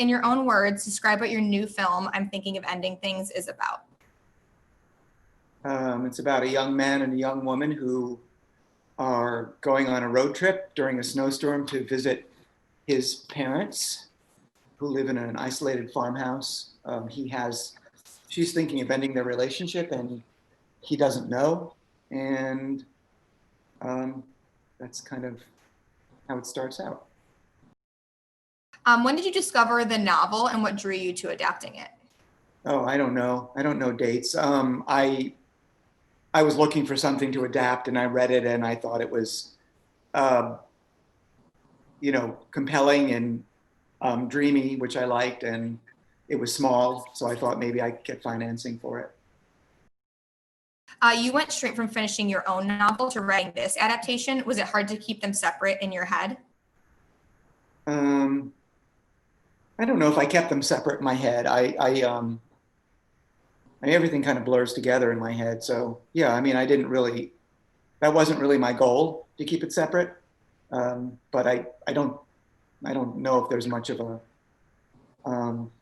in your own words, describe what your new film, I'm Thinking of Ending Things, is about. It's about a young man and a young woman who are going on a road trip during a snowstorm to visit his parents who live in an isolated farmhouse. She's thinking of ending their relationship and he doesn't know. And that's kind of how it starts out. When did you discover the novel and what drew you to adapting it? Oh, I don't know. I don't know dates. I was looking for something to adapt and I read it and I thought it was, uh, compelling and dreamy, which I liked, and it was small, so I thought maybe I could get financing for it. You went straight from finishing your own novel to writing this adaptation. Was it hard to keep them separate in your head? Um, I don't know if I kept them separate in my head. Everything kind of blurs together in my head. So yeah, I mean, that wasn't really my goal to keep it separate. But I don't know if there's much of a um,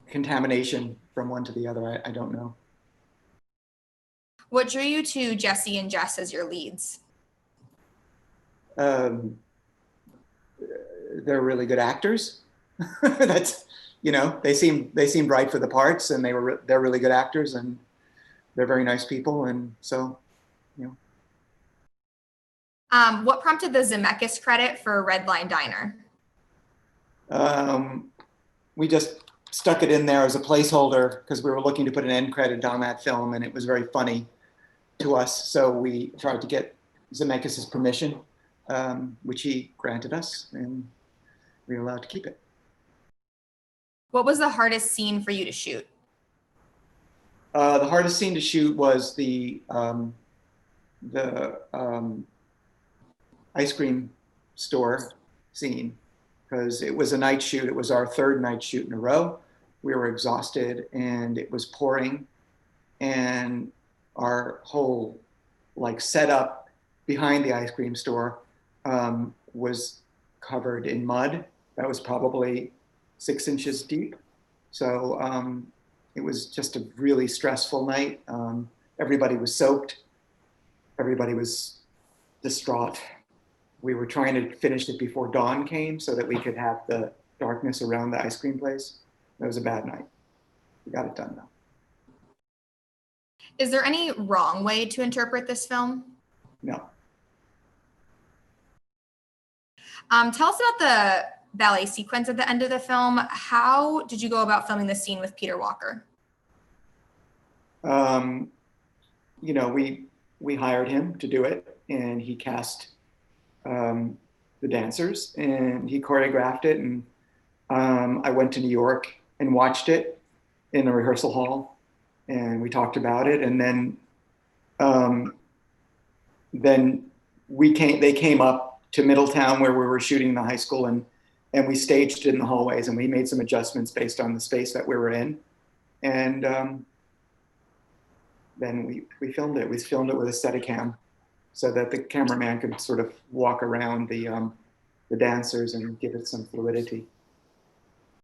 contamination from one to the other. I don't know. What drew you to Jesse and Jess as your leads? Um, they're really good actors. That's, they seemed right for the parts, and they're really good actors, and they're very nice people, and so, you know. What prompted the Zemeckis credit for Red Line Diner? We just stuck it in there as a placeholder because we were looking to put an end credit on that film, and it was very funny to us. So we tried to get Zemeckis' permission, which he granted us, and we were allowed to keep it. What was the hardest scene for you to shoot? The hardest scene to shoot was the ice cream store scene because it was a night shoot. It was our third night shoot in a row. We were exhausted and it was pouring, and our whole setup behind the ice cream store was covered in mud. That was probably 6 inches deep. So it was just a really stressful night. Everybody was soaked. Everybody was distraught. We were trying to finish it before dawn came so that we could have the darkness around the ice cream place. It was a bad night. We got it done though. Is there any wrong way to interpret this film? No. Tell us about the ballet sequence at the end of the film. How did you go about filming the scene with Peter Walker? We hired him to do it, and he cast the dancers, and he choreographed it. And I went to New York and watched it in a rehearsal hall, and we talked about it. And then they came up to Middletown where we were shooting the high school, and we staged it in the hallways, and we made some adjustments based on the space that we were in. And then we filmed it. We filmed it with a Steadicam so that the cameraman could sort of walk around the dancers and give it some fluidity.